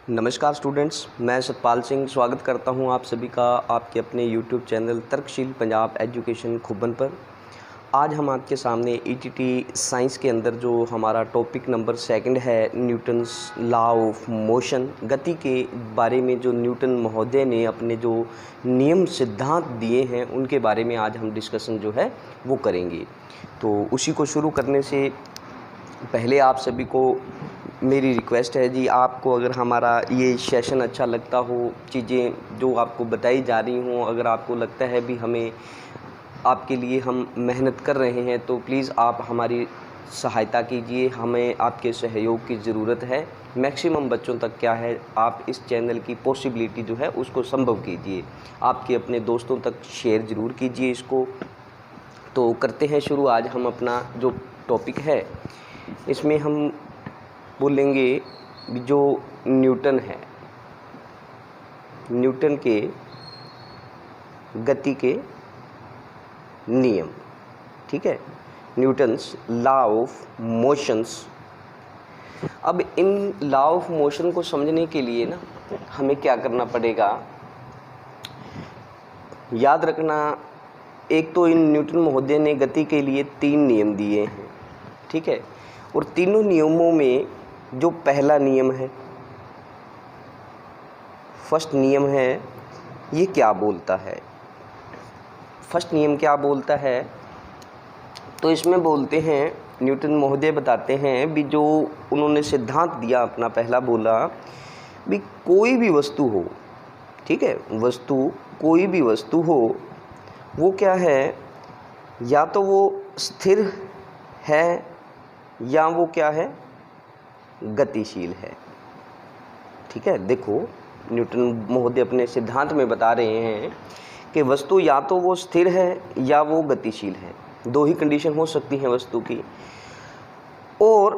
नमस्कार स्टूडेंट्स, मैं सतपाल सिंह स्वागत करता हूं आप सभी का आपके अपने YouTube चैनल तर्कशील पंजाब एजुकेशन खुबन पर। आज हम आपके सामने ईटीटी साइंस के अंदर जो हमारा टॉपिक नंबर 2 है, न्यूटन्स लॉ ऑफ मोशन, गति के बारे में जो न्यूटन महोदय ने अपने जो नियम सिद्धांत दिए हैं उनके बारे में आज हम डिस्कशन जो है वो करेंगे। तो उसी को शुरू करने से पहले आप सभी को मेरी रिक्वेस्ट है जी, आपको अगर हमारा ये सेशन अच्छा लगता हो, चीज़ें जो आपको बताई जा रही हों, अगर आपको लगता है भी हमें आपके लिए हम मेहनत कर रहे हैं, तो प्लीज़ आप हमारी सहायता कीजिए। हमें आपके सहयोग की ज़रूरत है। मैक्सिमम बच्चों तक क्या है, आप इस चैनल की पॉसिबिलिटी जो है उसको संभव कीजिए। आपके अपने दोस्तों तक शेयर ज़रूर कीजिए इसको। तो करते हैं शुरू। आज हम अपना जो टॉपिक है इसमें हम बोलेंगे जो न्यूटन है, न्यूटन के गति के नियम, ठीक है, न्यूटन्स लॉ ऑफ मोशंस। अब इन लॉ ऑफ मोशन को समझने के लिए ना हमें क्या करना पड़ेगा, याद रखना। एक तो इन न्यूटन महोदय ने गति के लिए 3 नियम दिए हैं, ठीक है, और तीनों नियमों में जो पहला नियम है, फर्स्ट नियम है, ये क्या बोलता है? फर्स्ट नियम क्या बोलता है? तो इसमें बोलते हैं, न्यूटन महोदय बताते हैं भी जो उन्होंने सिद्धांत दिया अपना पहला बोला भी कोई भी वस्तु हो, ठीक है, वस्तु कोई भी वस्तु हो, वो क्या है, या तो वो स्थिर है या वो क्या है, गतिशील है। ठीक है, देखो न्यूटन महोदय अपने सिद्धांत में बता रहे हैं कि वस्तु या तो वो स्थिर है या वो गतिशील है। 2 ही कंडीशन हो सकती हैं वस्तु की, और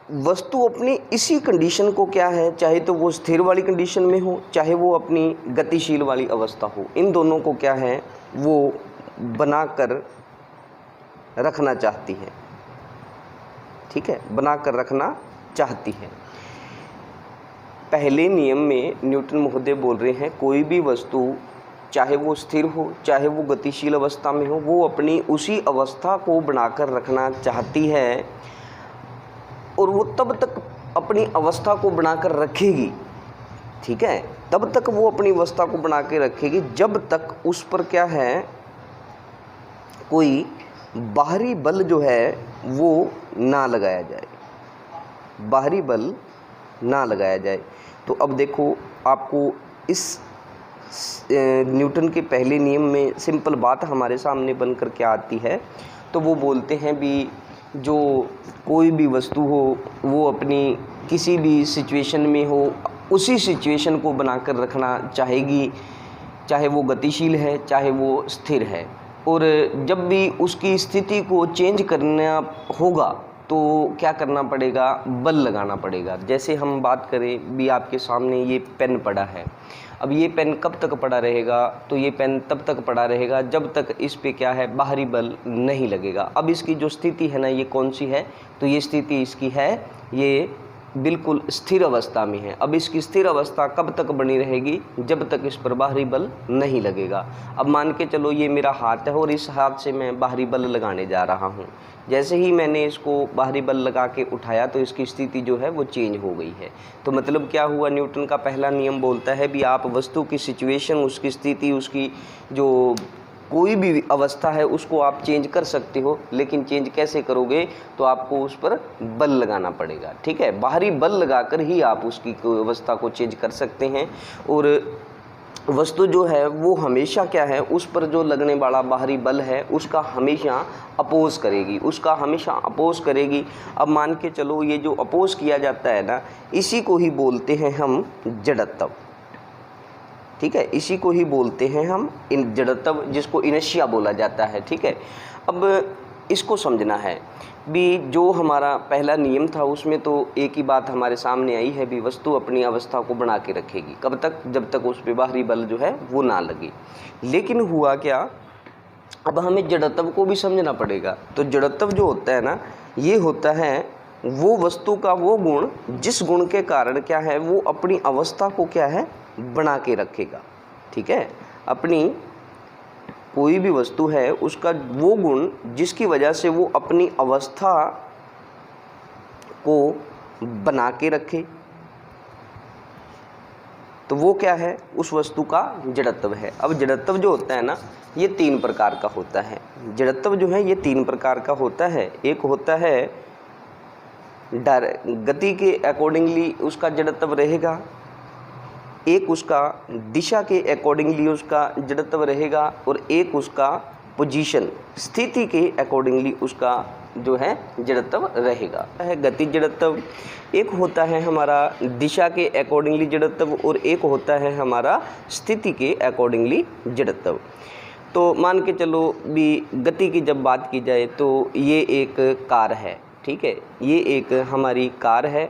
वस्तु अपनी इसी कंडीशन को क्या है, चाहे तो वो स्थिर वाली कंडीशन में हो, चाहे वो अपनी गतिशील वाली अवस्था हो, इन दोनों को क्या है वो बनाकर रखना चाहती है। ठीक है, बनाकर रखना चाहती है। पहले नियम में न्यूटन महोदय बोल रहे हैं कोई भी वस्तु चाहे वो स्थिर हो चाहे वो गतिशील अवस्था में हो, वो अपनी उसी अवस्था को बनाकर रखना चाहती है, और वो तब तक अपनी अवस्था को बनाकर रखेगी, ठीक है, तब तक वो अपनी अवस्था को बना के रखेगी जब तक उस पर क्या है, कोई बाहरी बल जो है वो ना लगाया जाए, बाहरी बल ना लगाया जाए। तो अब देखो, आपको इस न्यूटन के पहले नियम में सिंपल बात हमारे सामने बनकर क्या आती है, तो वो बोलते हैं भी जो कोई भी वस्तु हो वो अपनी किसी भी सिचुएशन में हो, उसी सिचुएशन को बनाकर रखना चाहेगी, चाहे वो गतिशील है चाहे वो स्थिर है। और जब भी उसकी स्थिति को चेंज करना होगा तो क्या करना पड़ेगा, बल लगाना पड़ेगा। जैसे हम बात करें भी, आपके सामने ये पेन पड़ा है, अब ये पेन कब तक पड़ा रहेगा, तो ये पेन तब तक पड़ा रहेगा जब तक इस पे क्या है, बाहरी बल नहीं लगेगा। अब इसकी जो स्थिति है ना, ये कौन सी है, तो ये स्थिति इसकी है, ये बिल्कुल स्थिर अवस्था में है। अब इसकी स्थिर अवस्था कब तक बनी रहेगी, जब तक इस पर बाहरी बल नहीं लगेगा। अब मान के चलो ये मेरा हाथ है और इस हाथ से मैं बाहरी बल लगाने जा रहा हूँ। जैसे ही मैंने इसको बाहरी बल लगा के उठाया तो इसकी स्थिति जो है वो चेंज हो गई है। तो मतलब क्या हुआ, न्यूटन का पहला नियम बोलता है भी आप वस्तु की सिचुएशन, उसकी स्थिति, उसकी जो कोई भी अवस्था है उसको आप चेंज कर सकते हो, लेकिन चेंज कैसे करोगे, तो आपको उस पर बल लगाना पड़ेगा। ठीक है, बाहरी बल लगाकर ही आप उसकी अवस्था को चेंज कर सकते हैं। और वस्तु जो है वो हमेशा क्या है, उस पर जो लगने वाला बाहरी बल है उसका हमेशा अपोज करेगी, उसका हमेशा अपोज करेगी। अब मान के चलो ये जो अपोज किया जाता है ना, इसी को ही बोलते हैं हम जड़त्व। ठीक है, इसी को ही बोलते हैं हम जड़त्व, जिसको इनर्शिया बोला जाता है। ठीक है, अब इसको समझना है भी, जो हमारा पहला नियम था उसमें तो एक ही बात हमारे सामने आई है भी वस्तु अपनी अवस्था को बना के रखेगी, कब तक, जब तक उस पर बाहरी बल जो है वो ना लगे। लेकिन हुआ क्या, अब हमें जड़त्व को भी समझना पड़ेगा। तो जड़त्व जो होता है ना, ये होता है वो वस्तु का वो गुण जिस गुण के कारण क्या है वो अपनी अवस्था को क्या है बना के रखेगा। ठीक है, अपनी कोई भी वस्तु है उसका वो गुण जिसकी वजह से वो अपनी अवस्था को बना के रखे, तो वो क्या है उस वस्तु का जड़त्व है। अब जड़त्व जो होता है ना ये 3 प्रकार का होता है। जड़त्व जो है ये 3 प्रकार का होता है। एक होता है गति के अकॉर्डिंगली उसका जड़त्व रहेगा, एक उसका दिशा के अकॉर्डिंगली उसका जड़त्व रहेगा, और एक उसका पोजीशन स्थिति के अकॉर्डिंगली उसका जो है जड़त्व रहेगा। है गति जड़त्व, एक होता है हमारा दिशा के अकॉर्डिंगली जड़त्व, और एक होता है हमारा स्थिति के अकॉर्डिंगली जड़त्व। तो मान के चलो भी गति की जब बात की जाए तो ये एक कार है। ठीक है, ये एक हमारी कार है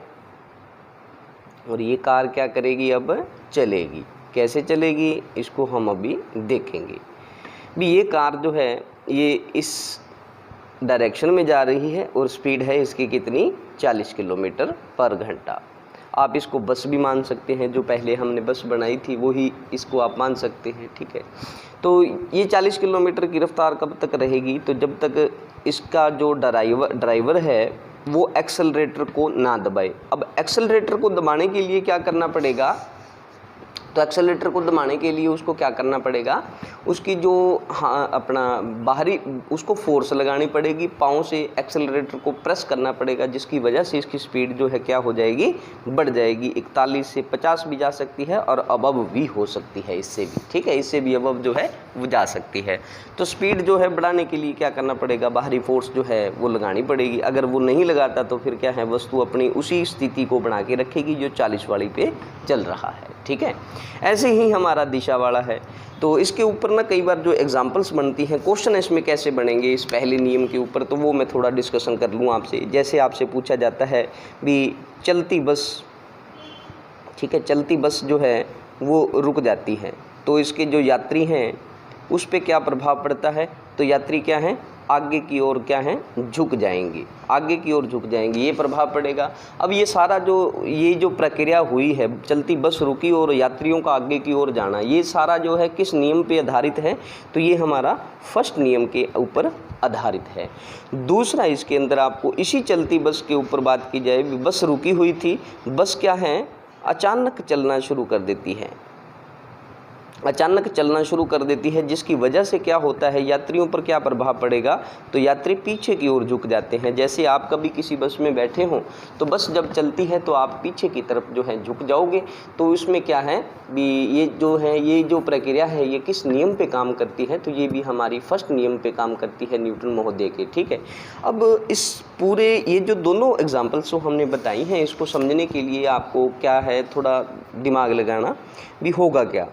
और ये कार क्या करेगी अब चलेगी। कैसे चलेगी इसको हम अभी देखेंगे। भी ये कार जो है ये इस डायरेक्शन में जा रही है और स्पीड है इसकी कितनी 40 किलोमीटर पर घंटा। आप इसको बस भी मान सकते हैं, जो पहले हमने बस बनाई थी वही इसको आप मान सकते हैं। ठीक है, तो ये 40 किलोमीटर की रफ्तार कब तक रहेगी, तो जब तक इसका जो ड्राइवर है वो एक्सेलरेटर को ना दबाए। अब एक्सेलरेटर को दबाने के लिए क्या करना पड़ेगा, तो एक्सेलरेटर को दबाने के लिए उसको क्या करना पड़ेगा, उसकी जो अपना बाहरी उसको फोर्स लगानी पड़ेगी, पाँव से एक्सेलरेटर को प्रेस करना पड़ेगा, जिसकी वजह से इसकी स्पीड जो है क्या हो जाएगी बढ़ जाएगी। 41 से 50 भी जा सकती है और अबव भी हो सकती है इससे भी। ठीक है, इससे भी अबव जो है वो जा सकती है। तो स्पीड जो है बढ़ाने के लिए क्या करना पड़ेगा, बाहरी फोर्स जो है वो लगानी पड़ेगी। अगर वो नहीं लगाता तो फिर क्या है वस्तु अपनी उसी स्थिति को बना के रखेगी जो 40 वाली पे चल रहा है। ठीक है, ऐसे ही हमारा दिशा वाला है। तो इसके ऊपर ना कई बार जो एग्जांपल्स बनती हैं, क्वेश्चन इसमें कैसे बनेंगे इस पहले नियम के ऊपर, तो वो मैं थोड़ा डिस्कशन कर लूँ आपसे। जैसे आपसे पूछा जाता है भी चलती बस, ठीक है, चलती बस जो है वो रुक जाती है तो इसके जो यात्री हैं उस पर क्या प्रभाव पड़ता है, तो यात्री क्या हैं आगे की ओर क्या हैं झुक जाएंगे, आगे की ओर झुक जाएंगे, ये प्रभाव पड़ेगा। अब ये सारा ये जो प्रक्रिया हुई है, चलती बस रुकी और यात्रियों का आगे की ओर जाना, ये सारा जो है किस नियम पे आधारित है, तो ये हमारा फर्स्ट नियम के ऊपर आधारित है। दूसरा इसके अंदर आपको इसी चलती बस के ऊपर बात की जाए, बस रुकी हुई थी, बस क्या है अचानक चलना शुरू कर देती है, अचानक चलना शुरू कर देती है, जिसकी वजह से क्या होता है यात्रियों पर क्या प्रभाव पड़ेगा, तो यात्री पीछे की ओर झुक जाते हैं। जैसे आप कभी किसी बस में बैठे हों तो बस जब चलती है तो आप पीछे की तरफ जो है झुक जाओगे, तो इसमें क्या है भी ये जो प्रक्रिया है ये किस नियम पे काम करती है, तो ये भी हमारी फर्स्ट नियम पे काम करती है न्यूटन महोदय के। ठीक है, अब इस पूरे ये जो दोनों एग्जाम्पल्स हमने बताई हैं इसको समझने के लिए आपको क्या है थोड़ा दिमाग लगाना भी होगा। क्या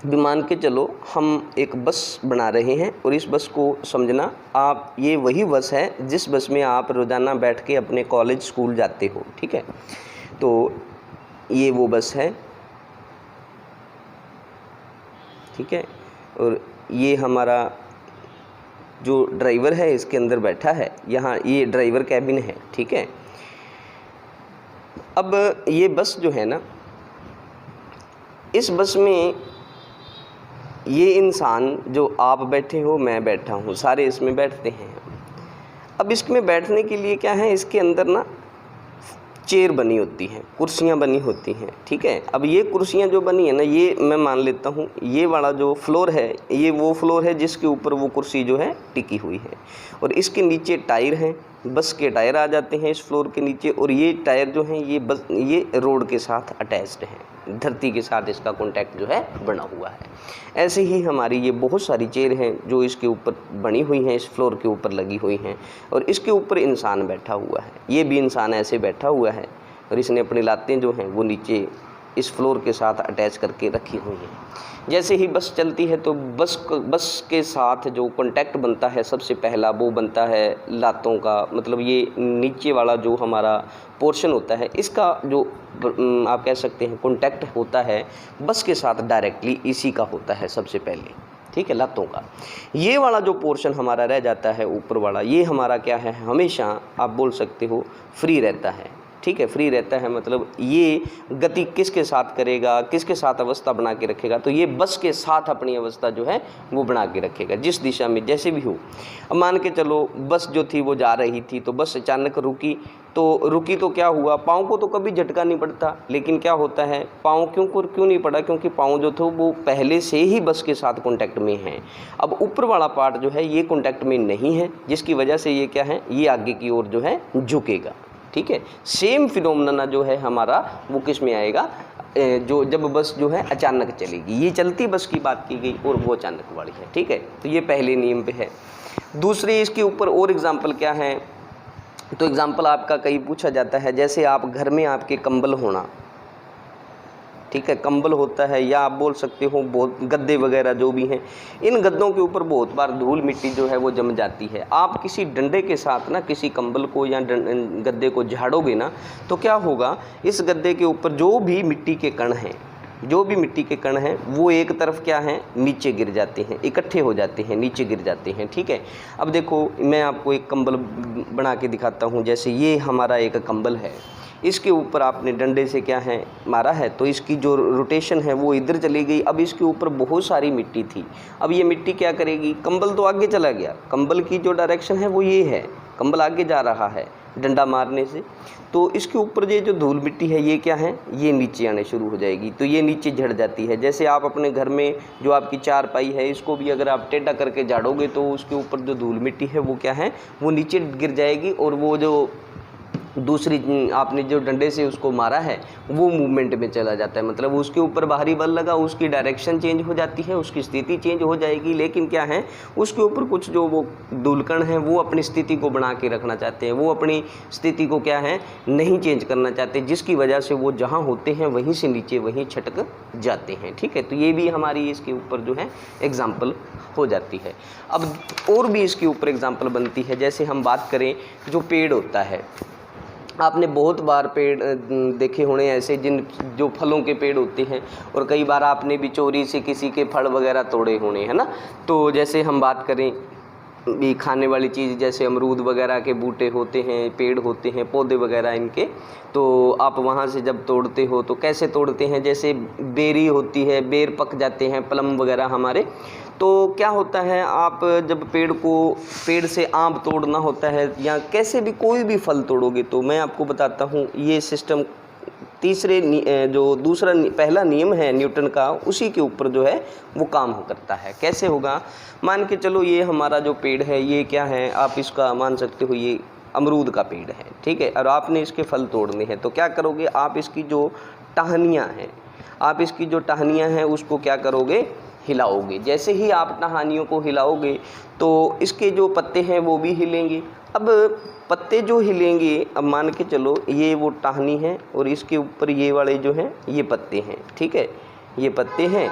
भी मान के चलो हम एक बस बना रहे हैं और इस बस को समझना आप, ये वही बस है जिस बस में आप रोज़ाना बैठ के अपने कॉलेज स्कूल जाते हो। ठीक है, तो ये वो बस है। ठीक है, और ये हमारा जो ड्राइवर है इसके अंदर बैठा है, यहाँ ये ड्राइवर कैबिन है। ठीक है, अब ये बस जो है ना, इस बस में ये इंसान जो आप बैठे हो मैं बैठा हूँ, सारे इसमें बैठते हैं। अब इसमें बैठने के लिए क्या है, इसके अंदर ना चेयर बनी होती हैं, कुर्सियाँ बनी होती हैं। ठीक है, अब ये कुर्सियाँ जो बनी है ना, ये मैं मान लेता हूँ ये वाला जो फ्लोर है ये वो फ्लोर है जिसके ऊपर वो कुर्सी जो है टिकी हुई है, और इसके नीचे टायर हैं, बस के टायर आ जाते हैं इस फ्लोर के नीचे, और ये टायर जो हैं ये रोड के साथ अटैच्ड हैं, धरती के साथ इसका कॉन्टैक्ट जो है बना हुआ है। ऐसे ही हमारी ये बहुत सारी चेयर हैं जो इसके ऊपर बनी हुई हैं, इस फ्लोर के ऊपर लगी हुई हैं, और इसके ऊपर इंसान बैठा हुआ है। ये भी इंसान ऐसे बैठा हुआ है और इसने अपनी लातें जो हैं वो नीचे इस फ्लोर के साथ अटैच करके रखी हुई हैं। जैसे ही बस चलती है तो बस के साथ जो कांटेक्ट बनता है सबसे पहला वो बनता है लातों का, मतलब ये नीचे वाला जो हमारा पोर्शन होता है इसका जो आप कह सकते हैं कांटेक्ट होता है बस के साथ डायरेक्टली इसी का होता है सबसे पहले। ठीक है, लतों का। ये वाला जो पोर्शन हमारा रह जाता है ऊपर वाला, ये हमारा क्या है, हमेशा आप बोल सकते हो फ्री रहता है। ठीक है, फ्री रहता है मतलब ये गति किसके साथ करेगा, किसके साथ अवस्था बना के रखेगा, तो ये बस के साथ अपनी अवस्था जो है वो बना के रखेगा, जिस दिशा में जैसे भी हो। अब मान के चलो बस जो थी वो जा रही थी, तो बस अचानक रुकी, तो क्या हुआ, पाँव को तो कभी झटका नहीं पड़ता, लेकिन क्या होता है, पाँव क्यों नहीं पड़ा, क्योंकि पाँव जो थे वो पहले से ही बस के साथ कॉन्टैक्ट में हैं। अब ऊपर वाला पार्ट जो है ये कॉन्टैक्ट में नहीं है, जिसकी वजह से ये क्या है, ये आगे की ओर जो है झुकेगा। ठीक है, सेम फिनोमेना जो है हमारा वो किस में आएगा, जो जब बस जो है अचानक चलेगी, ये चलती बस की बात की गई और वो अचानक वाली है। ठीक है, तो ये पहले नियम पे है। दूसरे इसके ऊपर और एग्जाम्पल क्या है, तो एग्जाम्पल आपका कई पूछा जाता है, जैसे आप घर में आपके कंबल होना, ठीक है, कंबल होता है, या आप बोल सकते हो बहुत गद्दे वगैरह जो भी हैं, इन गद्दों के ऊपर बहुत बार धूल मिट्टी जो है वो जम जाती है। आप किसी डंडे के साथ ना किसी कंबल को या गद्दे को झाड़ोगे ना, तो क्या होगा, इस गद्दे के ऊपर जो भी मिट्टी के कण हैं, वो एक तरफ क्या है, नीचे गिर जाते हैं, इकट्ठे हो जाते हैं, नीचे गिर जाते हैं। ठीक है, अब देखो मैं आपको एक कंबल बना के दिखाता हूँ। जैसे ये हमारा एक कंबल है, इसके ऊपर आपने डंडे से क्या है मारा है, तो इसकी जो रोटेशन है वो इधर चली गई। अब इसके ऊपर बहुत सारी मिट्टी थी, अब ये मिट्टी क्या करेगी, कंबल तो आगे चला गया, कंबल की जो डायरेक्शन है वो ये है, कंबल आगे जा रहा है डंडा मारने से, तो इसके ऊपर ये जो धूल मिट्टी है ये क्या है, ये नीचे आने शुरू हो जाएगी, तो ये नीचे झड़ जाती है। जैसे आप अपने घर में जो आपकी चारपाई है, इसको भी अगर आप टेढ़ा करके झाड़ोगे तो उसके ऊपर जो धूल मिट्टी है वो क्या है, वो नीचे गिर जाएगी, और वो जो दूसरी आपने जो डंडे से उसको मारा है वो मूवमेंट में चला जाता है, मतलब उसके ऊपर बाहरी बल लगा, उसकी डायरेक्शन चेंज हो जाती है, उसकी स्थिति चेंज हो जाएगी, लेकिन क्या है, उसके ऊपर कुछ जो वो धूलकण हैं वो अपनी स्थिति को बना के रखना चाहते हैं, वो अपनी स्थिति को क्या है, नहीं चेंज करना चाहते, जिसकी वजह से वो जहाँ होते हैं वहीं से नीचे वहीं छटक जाते हैं। ठीक है, तो ये भी हमारी इसके ऊपर जो है एग्जाम्पल हो जाती है। अब और भी इसके ऊपर एग्जाम्पल बनती है, जैसे हम बात करें जो पेड़ होता है, आपने बहुत बार पेड़ देखे होने ऐसे जो फलों के पेड़ होते हैं, और कई बार आपने भी चोरी से किसी के फल वगैरह तोड़े होने, है ना। तो जैसे हम बात करें भी खाने वाली चीज़, जैसे अमरूद वगैरह के बूटे होते हैं, पेड़ होते हैं, पौधे वगैरह इनके, तो आप वहाँ से जब तोड़ते हो तो कैसे तोड़ते हैं, जैसे बेरी होती है, बेर पक जाते हैं, प्लम वगैरह हमारे, तो क्या होता है, आप जब पेड़ से आम तोड़ना होता है या कैसे भी कोई भी फल तोड़ोगे, तो मैं आपको बताता हूँ ये सिस्टम पहला नियम है न्यूटन का, उसी के ऊपर जो है वो काम करता है। कैसे होगा, मान के चलो ये हमारा जो पेड़ है ये क्या है, आप इसका मान सकते हो ये अमरूद का पेड़ है, ठीक है, और आपने इसके फल तोड़ने हैं, तो क्या करोगे, आप इसकी जो टहनियाँ हैं उसको क्या करोगे, हिलाओगे। जैसे ही आप टहनियों को हिलाओगे तो इसके जो पत्ते हैं वो भी हिलेंगे। अब पत्ते जो हिलेंगे, अब मान के चलो ये वो टहनी है और इसके ऊपर ये वाले जो हैं ये पत्ते हैं, ठीक है, ये पत्ते हैं।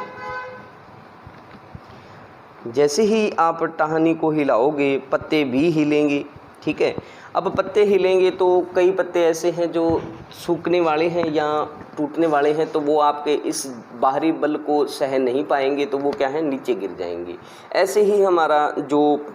जैसे ही आप टहनी को हिलाओगे पत्ते भी हिलेंगे, ठीक है। अब पत्ते हिलेंगे तो कई पत्ते ऐसे हैं जो सूखने वाले हैं या टूटने वाले हैं, तो वो आपके इस बाहरी बल को सह नहीं पाएंगे, तो वो क्या है, नीचे गिर जाएंगे। ऐसे ही हमारा जो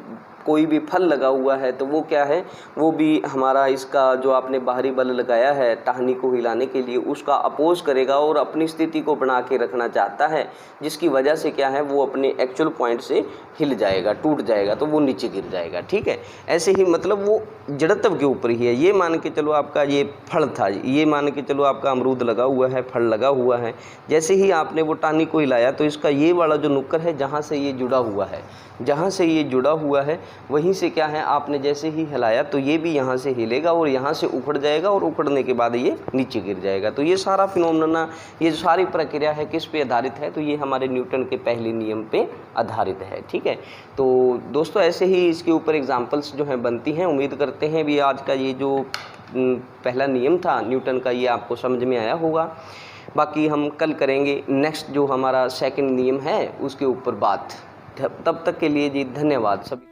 कोई भी फल लगा हुआ है तो वो क्या है, वो भी हमारा इसका जो आपने बाहरी बल लगाया है टहनी को हिलाने के लिए, उसका अपोज करेगा और अपनी स्थिति को बना के रखना चाहता है, जिसकी वजह से क्या है, वो अपने एक्चुअल पॉइंट से हिल जाएगा, टूट जाएगा, तो वो नीचे गिर जाएगा, ठीक है। ऐसे ही मतलब वो जड़त्व के ऊपर ही है। ये मान के चलो आपका ये फल था, ये मान के चलो आपका अमरूद लगा हुआ है, फल लगा हुआ है, जैसे ही आपने वो टहनी को हिलाया तो इसका ये वाला जो नुक्कर है जहाँ से ये जुड़ा हुआ है, वहीं से क्या है, आपने जैसे ही हिलाया तो ये भी यहाँ से हिलेगा और यहाँ से उखड़ जाएगा और उखड़ने के बाद ये नीचे गिर जाएगा। तो ये सारा फिनोमेना, ये सारी प्रक्रिया है किस पे आधारित है, तो ये हमारे न्यूटन के पहले नियम पे आधारित है, ठीक है। तो दोस्तों ऐसे ही इसके ऊपर एग्जाम्पल्स जो हैं बनती हैं। उम्मीद करते हैं भी आज का ये जो पहला नियम था न्यूटन का, ये आपको समझ में आया होगा। बाकी हम कल करेंगे नेक्स्ट जो हमारा सेकंड नियम है उसके ऊपर बात। तब तक के लिए जी धन्यवाद सभी।